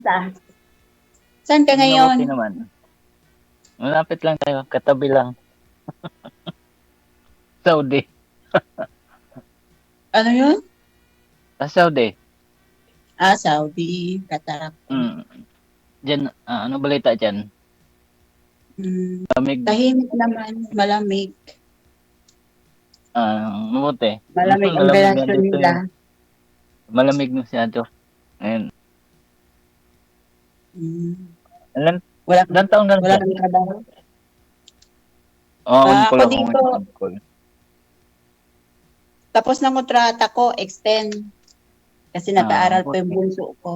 Saan? Saan ka Mabuti ngayon? naman. Malapit lang tayo, katabi lang. Saudi. Ano yun? Sa Saudi. Ah, Saudi. Katarak ko. Mm. Diyan, ano balita diyan? Hmm. Lamig, Tahimik naman. Malamig. mabuti. Malamig ang Malamig nga relasyon dito nila. eh. Malamig masyado. Ayun. Hmm. Ilan, Wala, ilan taon ka na wala dyan? kang trabaho? On Ako call ako dito, ngayon. On call. tapos ng kontrata ko, extend. Kasi nag-aaral pa yung Mabuti. bunso ko.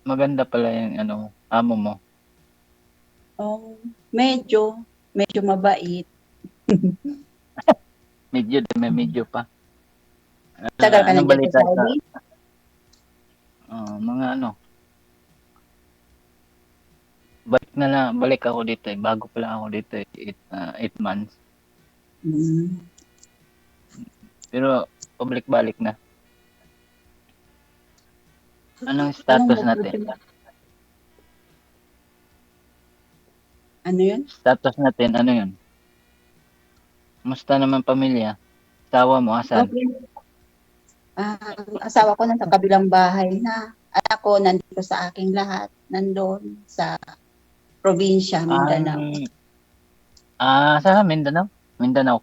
Maganda pala yung ano, amo mo. Oh, medyo mabait. May medyo pa. Tagal ka Anong nandiyan balita sa sa Saudi? mga ano, balik ako dito eh. Bago pa lang ako dito eh. 8 months. Hmm. Pero pabalik-balik na. Anong Anong status natin? opportunity? Ano yun? Status natin, ano yun? Musta naman pamilya? Asawa mo, asan? Okay. Ang asawa ko nasa kabilang bahay na. Anak ko nandito sa aking lahat. Nandoon sa probinsya, Mindanao. Sa Mindanao? Mindanao.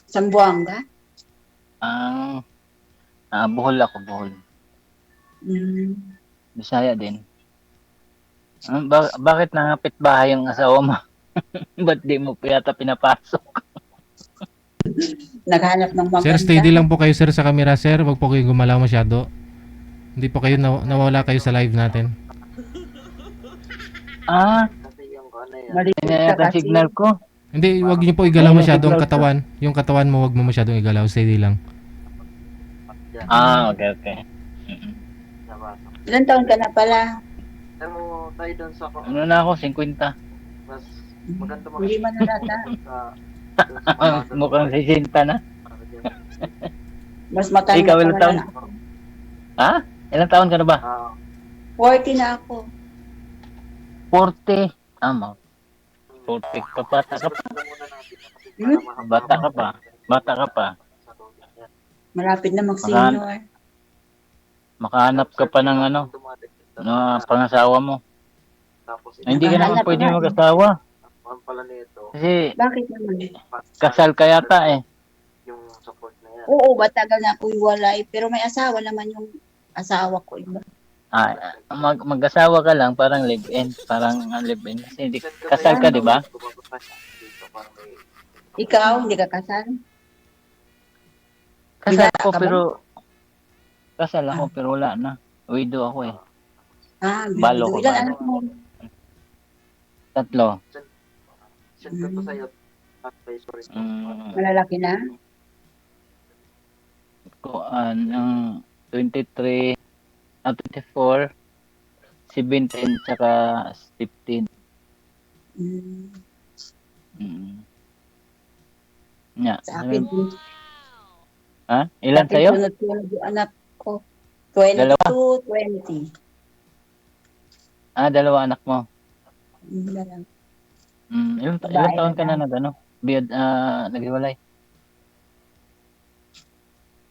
Zamboanga? Ah, Bohol ako, Bohol. Hmm. Bisaya din. Bakit nangapit bahay yung asawa mo? Ba't di mo pa yata pinapasok? Naghanap ng Sir, maganda. steady lang po kayo sir sa camera sir. Huwag po kayong gumalaw masyado. Hindi po kayo nawala kayo sa live natin. Ah, Malikot Yan ka yata kasi. signal ko. Hindi, huwag niyo po igalaw Ayun ang masyado ang signal ko. katawan. Yung katawan mo, huwag mo masyadong igalaw. Steady lang. Okay, okay. Mm. Ilan taon ka na pala? Ano na ako, 50. Hindi man nalata. Mukhang 60 na. Mas matanda Ikaw, pa ilang naman taon? ako. Ha? Ilang taon ka na ba? 40 na ako. 40. Tama. 40 ka, bata ka pa. Hmm? Bata ka pa. Bata ka pa. Malapit na Makahan mag-senior. makahanap ka pa ng ano, na pangasawa mo. Hindi ka naman Nakahanap pwede nga eh. mag-asawa. Kasi Bakit naman? kasal ka yata eh. Oo, matagal na ako iwalay. Pero may asawa naman yung asawa ko. Iba. Mag-asawa ka lang, parang live-in. Parang live-in. Kasi hindi, kasal ka, di ba? Ikaw, hindi ka kasal? Kasal Bigata ako, ka ba? pero Ah, wala na. Widow ako eh. Balo bido. ko, Ilan balo. anak mo? 3. Hmm. Mm, Malalaki na? ang 23, 24, 17, tsaka 15. Hmm. Mm. Nga. Sa akin, Ha? sa Ilan akin sa'yo? sunod-sunod yung anak ko. Dalawa? 22, 20. Dalawa anak mo. Na lang. Ilang Babae taon ka na lalaki. naghiwalay?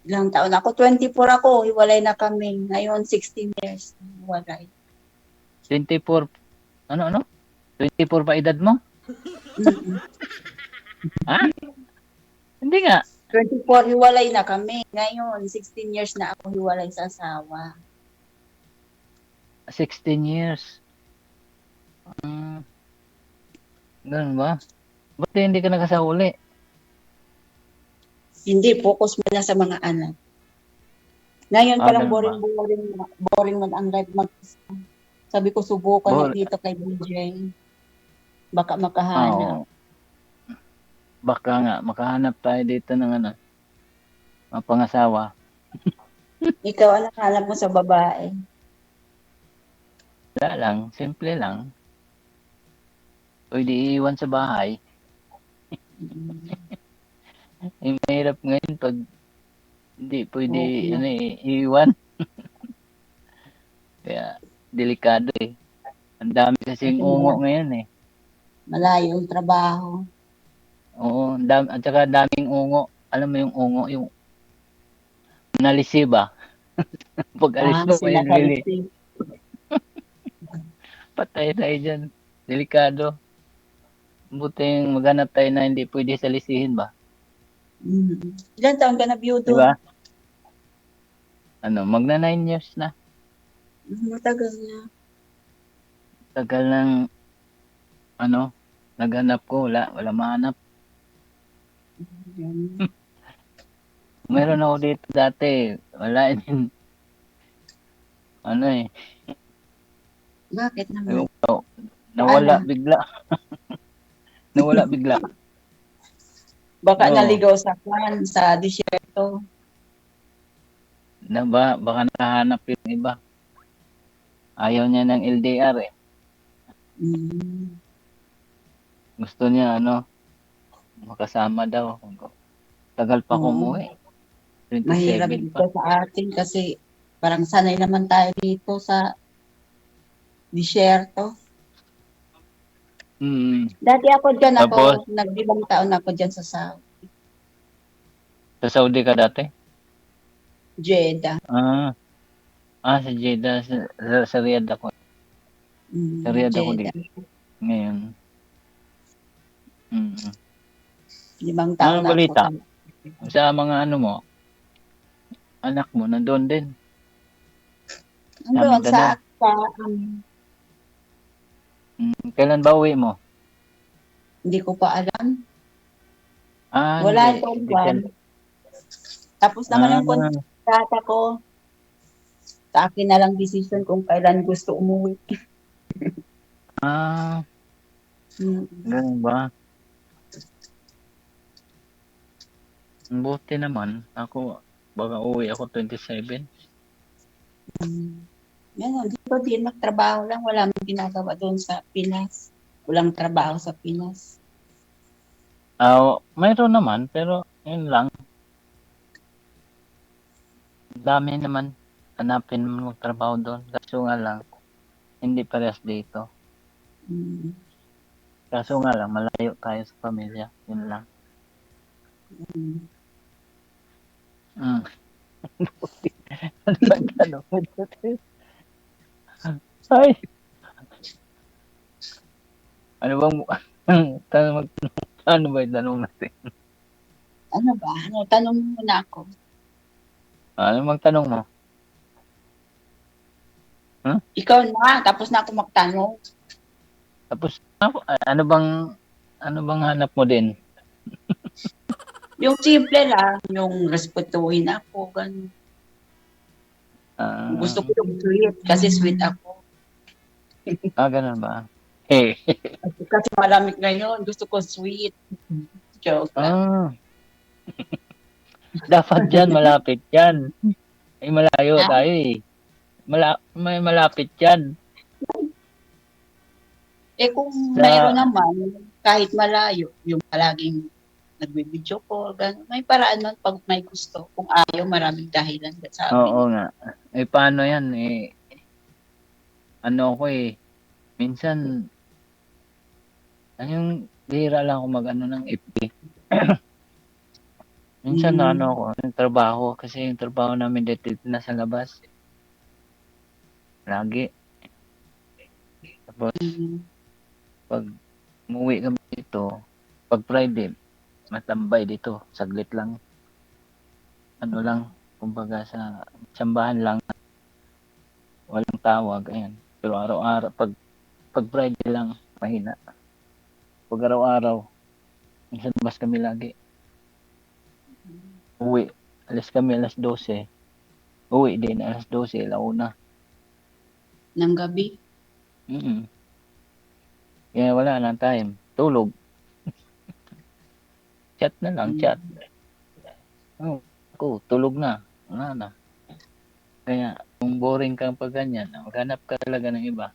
Ilang taon ako? 24 ako. Hiwalay na kami. Ngayon, 16 years. Hiwalay. 24, ano? 24 ba edad mo? Mm-mm. Ha? Hindi nga. 24, hiwalay na kami. Ngayon, 16 years na ako hiwalay sa asawa. 16 years. Hmm, ganun ba? Ba't hindi ka nagkasauli? Hindi, focus mo na sa mga anak. Ngayon parang Ganun ba? boring man ang life mag Sabi ko, subukan na Bol, dito kay BJ. Baka makahanap. oo. Baka nga, makahanap tayo dito ng ano, mga pangasawa. Ikaw, anong hanap mo sa babae? Wala lang, simple lang. Pwede iiwan sa bahay. Mahirap ngayon pag hindi pwede Oo. iiwan. Kaya, delikado eh. Ang dami kasing Kasi ungo ngayon eh. malayo yung trabaho. Oo, at saka daming ungo. Alam mo yung ungo, yung nalisi ba? Pag alis mo, may lili. Sinasalisi. Patay tayo dyan. Delikado. Buti yung maghanap tayo na hindi pwede salisihin ba? Ilan taon ka na Di byudo? ba? Ano, magna 9 years na. Matagal na. Tagal ng, ano, naghanap ko. Wala mahanap. Yan. Meron ako dito dati. Wala din. Ano eh. Bakit naman? Nawala Ano? bigla. Nawala bigla. Baka Oo. naligaw sa disyerto. Baka nahanap yung iba. Ayaw niya ng LDR eh. Mm. Gusto niya makasama daw. Tagal pa ko Oo. umuwi. Mahirap 27 dito pa. sa atin kasi parang sanay naman tayo dito sa disyerto. Dati Tapos, naglimang taon ako dyan sa sa Saudi ka dati? Jeddah. Sa Jeddah. Sa Riyadh ako. Sa Riyadh ako Jeddah. dito. Ngayon. Mm. 5 taon Ano na ako balita? sa Sa mga mo, anak mo, nandun din. Andun Mindanao. Kailan ba uwi mo? Hindi ko pa alam. Wala Hindi. akong buwan. Tapos naman yung kontrata ko. Sa akin na lang decision kung kailan gusto umuwi. Ganun ba? Buti naman. Ako, baka uwi ako 27. Yan, dito din magtrabaho lang. Wala mong ginagawa doon sa Pinas. Walang trabaho sa Pinas. Mayroon naman, pero yun lang. Dami naman. Hanapin mo magtrabaho doon. Kaso nga lang, hindi parehas dito. Kaso nga lang, malayo tayo sa pamilya. Yun lang. Ano ba yung tanong mo? Ay! Ano ba yung tanong natin? Ano ba? Tanong mo na ako. Ano magtanong mo? Ikaw na, tapos na ako magtanong. Tapos, ano bang hanap mo din? Yung simple lang, yung respetuhin ako, ganun. Gusto ko yung sweet, kasi sweet ako. Ganun ba? Hey. Kasi malamig ngayon, gusto ko sweet. Joke lang. Dapat dyan, malapit yan. Ay, malayo tayo eh. May malapit yan. Kung mayroon naman, kahit malayo, yung palaging nagbibideo ko, gano'n. May paraan nun pag may gusto. Kung ayaw, maraming dahilan sa amin. Oo nga. Paano yan? Ako minsan, bihira lang ako mag ng FB. Minsan ako, yung trabaho, kasi yung trabaho namin dito nasa labas. Lagi. Tapos, pag umuwi kami dito, pag Friday, matambay dito, saglit lang. Kumbaga sa sambahan lang, walang tawag, ayan. Pero araw-araw, pag Friday lang, mahina. Pag araw-araw, minsan bas kami lagi. Uwi, alas kami alas 12. Uwi din, alas 12, alauna. Ng gabi? Kaya wala nang time. Tulog. Chat na lang, chat. Tulog na. Wala na. Kaya, kung boring kang pag ganyan, maghanap ka talaga ng iba.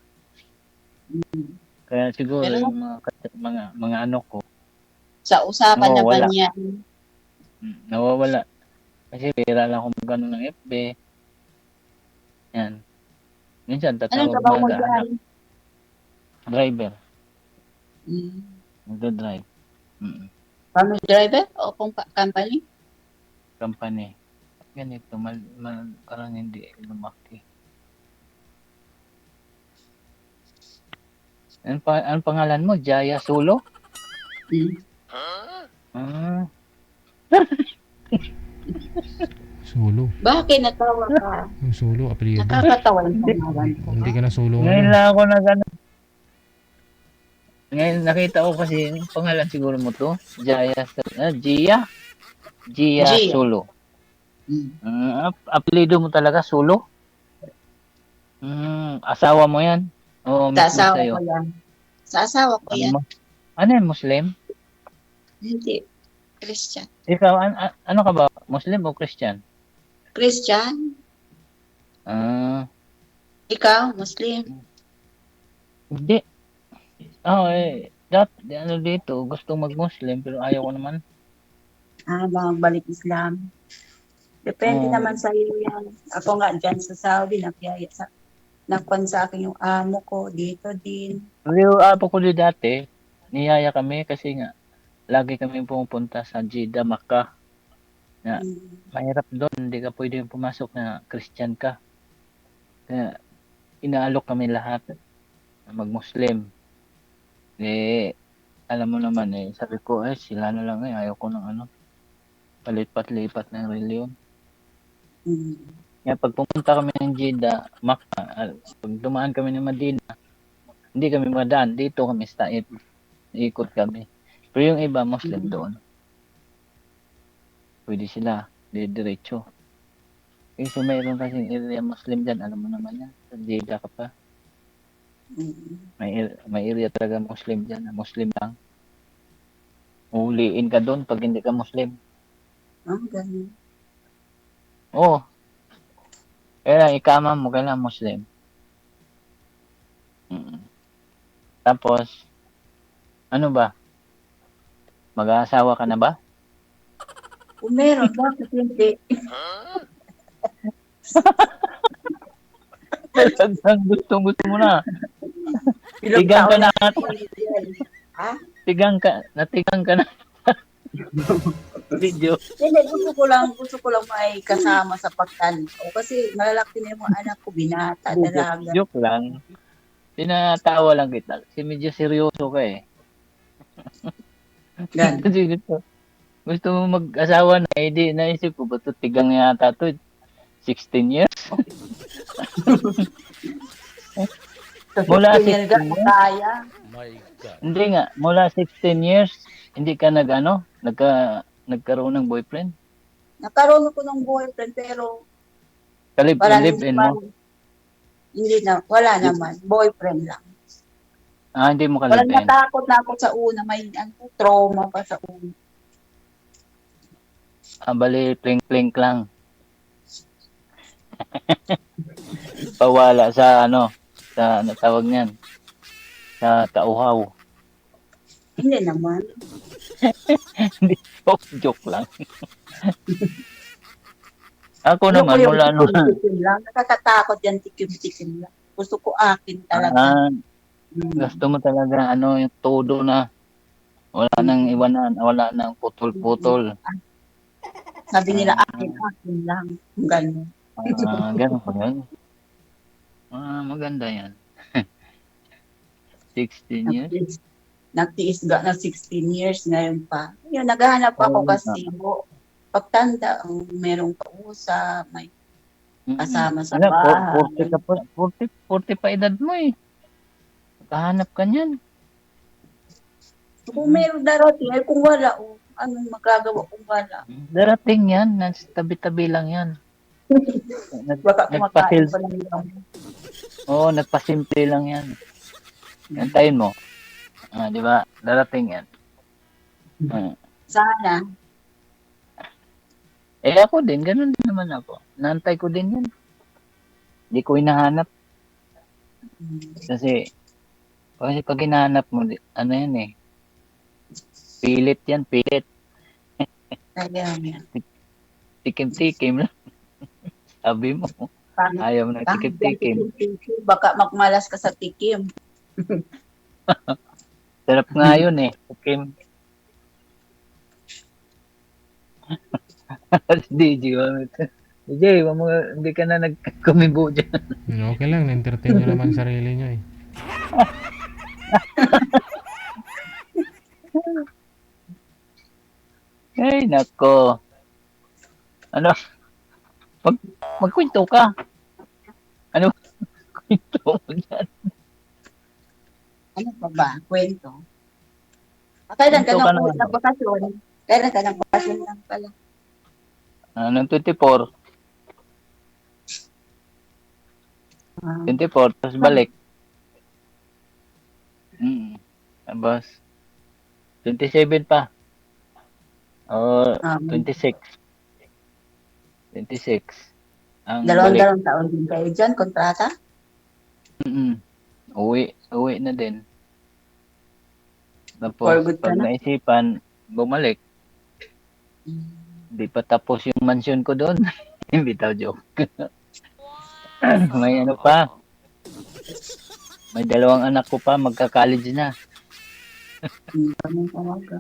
Kaya siguro yung mga ano ko. Sa usapan na ba niya? Nawawala. Kasi pera lang akong magano ng FB. Yan. Minsan Anong tatawag trabaho mo umaga, anak, dyan? driver, Mm. nagdo-drive. Mm. Family driver o company? Company. Ganito, parang hindi lumaki. Anong pangalan mo? Jaya Sulo? Mm. Ah, Sulo. Bakit natawa ka? Yung sulo, apelyido. Nakakatawa yung pangalan ko. Hindi Ha? ka na sulo ngayon ngayon. lang ako ngayon nakita ko kasi yung pangalan siguro mo to. Gia? Gia Gia. Sulo. Mm. Apelido mo talaga, Sulo? Asawa mo yan? O Sa mismo asawa ko sa'yo? yan. Sa asawa ko Ano yan. mo? Ano yan, Muslim? Hindi. Christian. Ikaw, ano ka ba? Muslim o Christian? Christian? Ah, Ikaw? Muslim? hindi. Ano dito, gustong mag-Muslim pero ayaw ko naman. Balik Islam. Depende Oo. naman sa iyo yan. Ako nga dyan sa Saudi, nakwan sa akin yung amo ko, dito din. Pero apo ko din dati, niyaya kami kasi nga, lagi kami pumupunta sa Jeddah, Makkah. Na, Mm. mahirap doon, hindi ka pwede pumasok na Christian ka. Kaya, inaalok kami lahat na mag-Muslim. Eh, alam mo naman sabi ko, sila na lang ayaw ko ng palipat-lipat ng reliyon. Mm. Kaya pag pumunta kami ng Jeddah, Makkah, pag dumaan kami ng Madina, hindi kami madaan. Dito kami sa Taif. Ikot kami. Pero yung iba, Muslim doon. Pwede sila. Diretso. Kasi mayroon kasing area Muslim dyan. Alam mo naman yan. Sa Jeddah ka pa. Mm. May area talaga Muslim dyan. Muslim lang. Uhuliin ka doon pag hindi ka Muslim. Ganun. Oo. Kaya ikama mo kailangan Muslim. Tapos, ano ba? Mag-aasawa ka na ba? Kung meron, bakit hindi? Talagang gusto mo na. Ilang Tigang ka taon na. Ha? Natigang ka na. Video. Hindi, gusto ko lang may kasama sa pagtanto. Kasi malalaki na yung mga anak ko, binata, dalaga. Joke lang. Tinatawa lang kita. Kasi medyo seryoso ka eh. Gan. Kasi gusto mo mag-asawa na, di naisip ko, ba't tigang yata to? 16 years? Mula 16 years? Kaya. Hindi nga, mula 16 years, hindi ka nagkaroon ng boyfriend? Nakaroon ako ng boyfriend, pero Live-in mo? Hindi na, wala naman. Boyfriend lang. Hindi mo Walang ka-live-in? natakot na ako sa una. May trauma pa sa una. Bali, plink-plink lang. Pawala sa sa tawag niyan, sa tauhaw. Hindi naman. Hindi, joke lang. Ako naman, mula lang. Nakakatakot yan, tikim-tikim lang. Gusto ko akin talaga. Gusto mo talaga, yung todo na. Wala nang iwanan, wala nang putol-putol. Sabi nila, akin lang. Ganun. Ganun pa yun. Maganda yan. 16 years? Nagtiis na 16 years ngayon pa. Yun, naghahanap ako kasi pagtanda, merong kausap, may kasama sa bahay. 40 pa edad mo eh. Kahanap ka niyan. Kung meron darating, kung wala, anong magagawa kung wala? Darating yan, tabi-tabi lang yan. Baka kumakain pa lang lang. Oo, nagpasimple lang yan. Antayin mo. Di ba? Darating yan. Sana. Ako din, ganun din naman ako. Naantay ko din yan. Hindi ko hinahanap. Kasi pag hinahanap mo, yan eh. Pilit yan, pilit. Kaya yan. Tikim-tikim lang. Sabi mo. Ayaw mo ng Kahit yan, tikim-tikim. tikim-tikim, baka magmalas ka sa tikim. Sarap nga yun eh. Tikim. DJ, DJ, hindi ka na nagkumibo dyan. Okay lang, na-entertain nyo naman sarili nyo eh. Ay, nako. Ano? Magkwento ka. Ano? Kwento mo dyan. Ano pa ba? Kwento. Kailan ka Kwento ka ng naman. bakasyon? Kailan ka ng bakasyon lang pala? Noong 24. Ah, 24, tapos balik. Tapos, 27 pa. O, 26. 26. Ang balik. dalawang taon din kayo dyan, kontrata? Uwi na din. For Tapos, good ka pag na? naisipan, bumalik. Di pa tapos yung mansion ko doon. Bitaw joke. May ano pa. May 2 anak ko pa, magka-college na. Ganun talaga.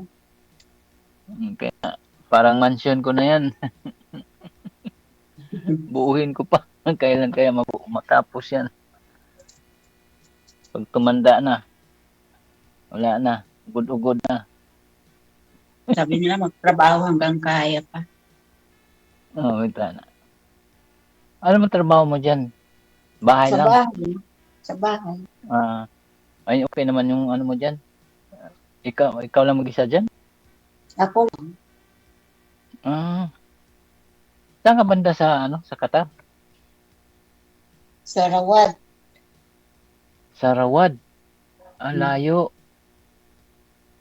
Kaya, parang mansion ko na yan. Buuhin ko pa. Kailan kaya matapos yan. Pag tumanda na, wala na. Ugod-ugod na. Sabi nila magtrabaho hanggang kaya pa. Wait na. Ano mo trabaho mo dyan? Bahay Sa lang? bahay. Sa bahay. Ay, okay naman yung ano mo dyan. Ikaw lang mag-isa dyan? Ako, Saan ka banda sa Qatar? sa Rawad. Sa Rawad. Layo.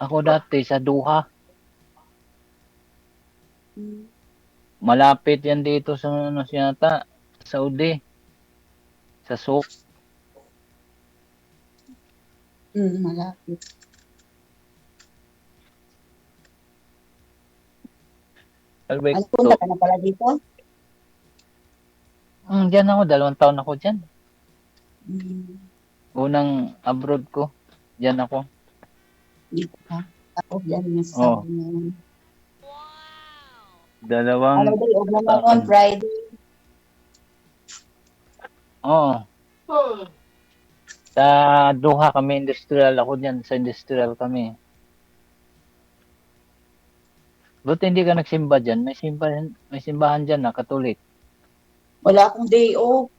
Ako dati sa Doha. Malapit yan dito sa yata, Saudi. Sa Souk. Malapit. Ano punta ka na pala dito? Diyan ako, 2 taon ako dyan. Unang abroad ko, diyan ako. Dito ka. Ako dyan yung sabi niya. Dalawang Friday, o naman on Friday. Oo. Sa Doha kami, industrial. Ako dyan, sa industrial kami. Buti hindi ka nagsimba dyan. May simbahan dyan na Katolik. Wala akong day off.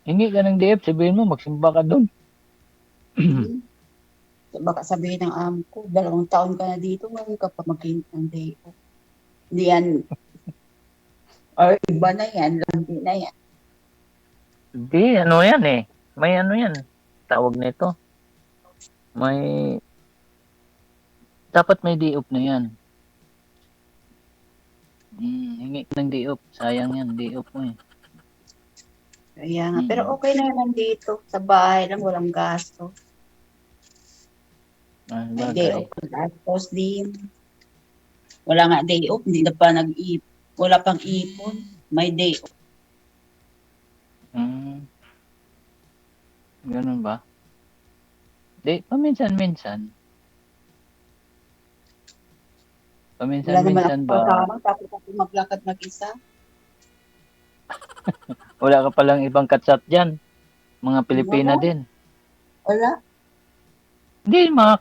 Hingi ka ng DF, sabihin mo, magsimba ka doon. Baka sabihin ng amo ko, 2 taon ka na dito, ngayon ka pa maghingi ng day off. Hindi yan, or iba na yan, landi na yan. Hindi, ano yan eh. May ano yan. Tawag nito. Dapat may day-off na yan. Hingi ng day-off. Sayang yan, day-off mo eh. Kaya nga, pero okay na yan dito. Sa bahay lang, walang gasto. May day off ka gastos din. Wala nga day off, hindi na pa wala pang ipon. May day off. Ganun ba? Paminsan-minsan. Wala naman Paminsan-minsan ako ba? kasama, tapos ako maglakad mag-isa. Wala ka palang ibang katsat dyan. Mga Pilipina Wala. din. Wala. Hindi, mga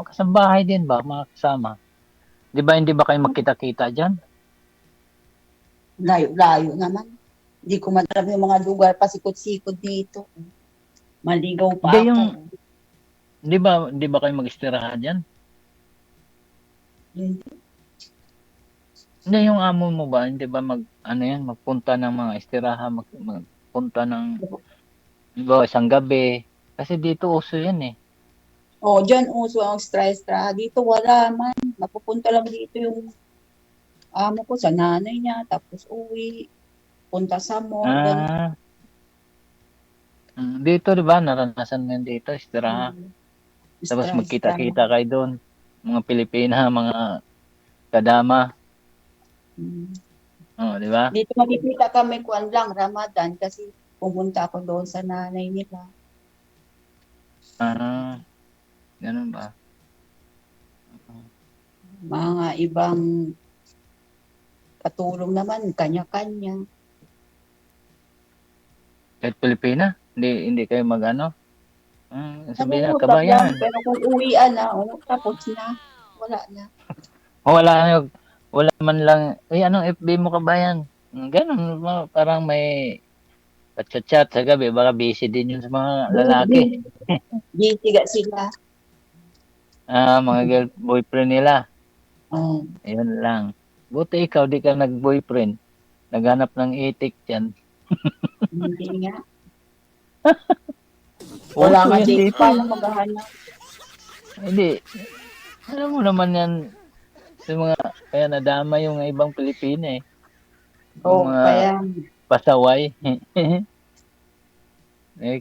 kasambahay din ba? Mga kasama. Di ba hindi ba kayo magkita-kita dyan? Layo-layo naman. Hindi ko matrap yung mga lugar, pasikot-sikot dito. Maligaw pa Hindi, ako. Hindi ba kayo mag-istirahan dyan? Hindi, yung amo mo ba, hindi ba magpunta ng mga istirahan, magpunta ng, di ba, isang gabi? Kasi dito uso yan eh. Dyan uso ang extra. Dito wala man. Napupunta lang dito yung amo ko sa nanay niya, tapos uwi. Punta sa mall. Dito, di ba, naranasan mo yan dito, istirahan. Tapos magkita-kita kayo doon. Mga Pilipina, mga kadama. Oh, di ba? Dito makikita kami kuan lang, Ramadan, kasi pumunta ako doon sa nanay nila. Ah, ganun ba? Mga ibang katulong naman, kanya-kanya. Kahit Pilipina, hindi kayo mag-ano? Sabihin na, Nangungusap lang, kabayan. pero kung uwian na, tapos na. Wala na. Wala man lang, anong FB mo kabayan? Ganun, parang may chat sa gabi, baka busy din yun sa mga lalaki. Gitiga sila. Mga boyfriend nila. Oh, Ayun lang. Buti ikaw, di ka nag-boyfriend. Naghanap ng itik dyan. hindi nga. Wala Uso nga yan date. dito. Paano maghahanap? Hindi. Alam mo naman yan, sa mga, kaya nadama yung ibang Pilipina eh. Yung Oh, mga kaya, pasaway.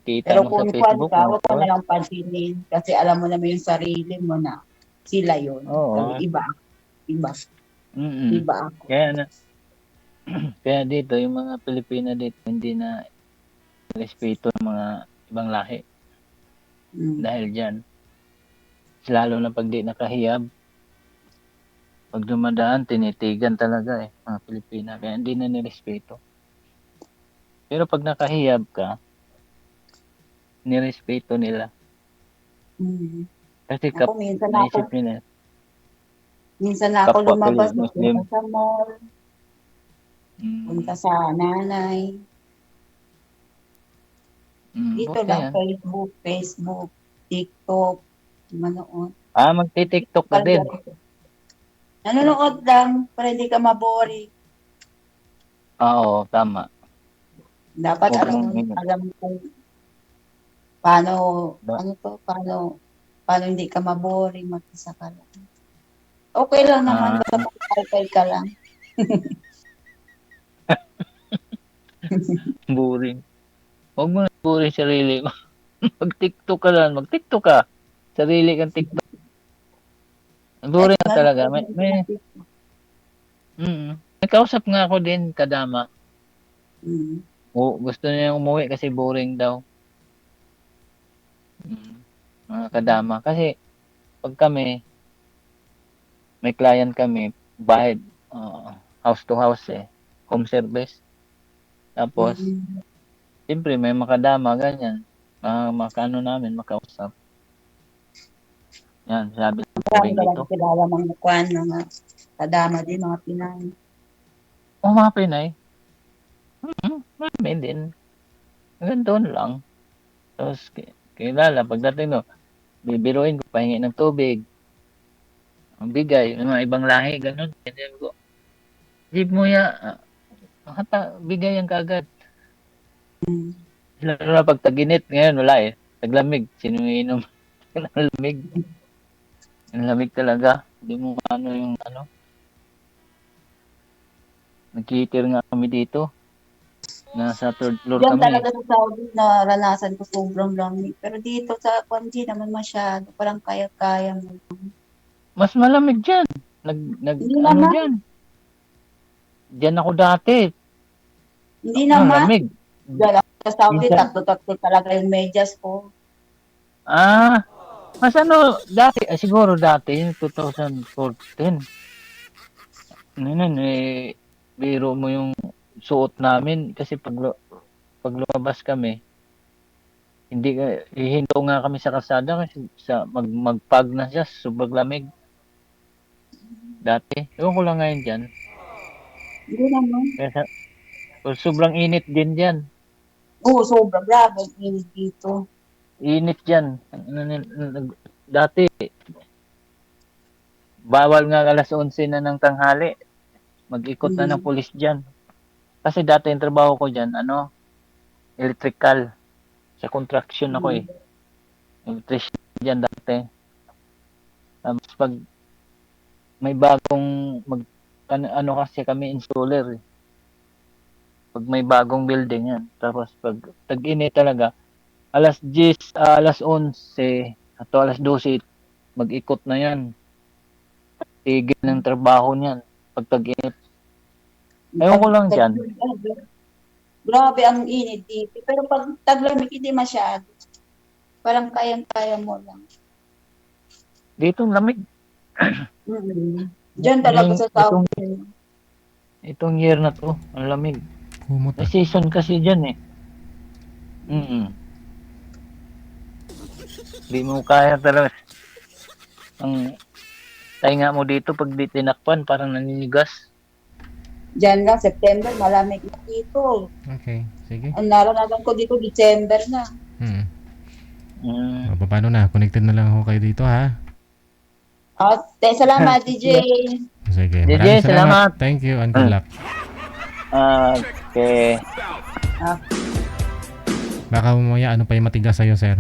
Kita pero mo sa kung kuwan Facebook, ka, mga huwag mo na lang pansinin. Kasi alam mo naman yung sarili mo na sila yun. Pero Oo. iba, iba, Mm. iba ako. Kaya dito, yung mga Pilipina dito, hindi na respeto ng mga ibang lahi. Mm. Dahil dyan, lalo na pag di nakahiyab, pag dumadaan, tinitigan talaga eh, mga Pilipina. Kaya hindi na nirespeto. Pero pag nakahiyab ka, nirespeto nila. Mm. Kasi Ako, naisip nila, minsan na ako kapwa lumabas, Muslim. punta sa mall, punta Mm, sa nanay. Dito buti lang, yan. Facebook, TikTok, manood. Magti-TikTok ka din. Nanonood lang para hindi ka mabori. Oo, tama. Dapat Huwag mong alam kung paano, Ba- paano hindi ka mabori, mag-isa ka lang. Okay lang naman, ah, basta pag ka lang. boring. Huwag mo na boring sarili mo. Mag-TikTok ka lang. Mag-TikTok ka. Sarili kang TikTok. Kahit Boring na talaga. nanonood din ako ng TikTok. May kausap nga ako din, kadama. Mm. Gusto niya umuwi kasi boring daw. Mga kadama. Kasi pag kami, may client kami, bahay, house to house eh. Home service. Tapos, Mm. siyempre may makadama, ganyan. Makano namin, makausap. Yan, sabi ng Marami boring ba lang dito. kilala mga kwan, mga kadama din, mga Pinay. Mga Pinay. Marami din. Hanggang doon lang. Tapos, kilala, pagdating no, bibiruin ko, pahingi ng tubig. Ang bigay, yung mga ibang lahi, ganun. Ganyan ko. Jeep mo ya, bigay yan kaagad. Mm. Lalo na pag taginit, ngayon wala eh. Taglamig, sino inom ng lamig? Ang lamig talaga. Hindi mo ano yung ano. Nag-heater nga kami dito. Nasa third floor Diyan kami. talaga sa Saudi, naranasan ko sobrang lamig. Pero dito sa Kwanji naman masyado, parang kaya-kaya mo. Mas malamig dyan. Hindi Ano naman, dyan? Dyan ako dati. hindi Ang naman. lamig. Diyan ako sa Saudi, Minsan, tatlo-tatlo talaga yung medyas ko. ah, mas ano, dati, siguro dati, 2014. Ano biro mo yung suot namin kasi pag lumabas kami, hindi hihinto nga kami sa kalsada kasi magpag na siya, sobrang lamig. Dati, ewan ko lang ngayon dyan. Hindi naman. Kaya sobrang init din dyan. Oo, sobrang grabe ang init dito. Init dyan. Dati, bawal nga alas 11 na ng tanghali. Mag-ikot na ng Mm. pulis dyan. Kasi dati yung trabaho ko dyan, electrical. Sa construction ako eh. Mm. Electrician dyan dati. Tapos pag may bagong ano kasi kami installer eh. Pag may bagong building yan. Tapos pag tag-init talaga, alas 10, alas 11, at alas 12, mag-ikot na yan. Tigil ng trabaho niyan. Pag tag-init. Ewan ko lang dyan. Grabe ang init dito. Pero pag taglamig, hindi masyado. Parang kayang-kaya mo lang. Dito ang lamig. Diyan talaga sa South. Itong year na to, ang lamig. Kumot May season kasi dyan eh. Di mo kaya talaga. Ang tainga mo dito pag di tinakpan, parang naninigas. Diyan lang, September, malamig na dito. Okay, sige. Ang naranasan ko dito, December na. O, paano na? Connected na lang ako kayo dito, ha? Salamat, DJ. Sige, DJ, maraming salamat. salamat. Thank you and good luck. Okay. Baka mamaya ano pa yung matigas sa'yo, sir.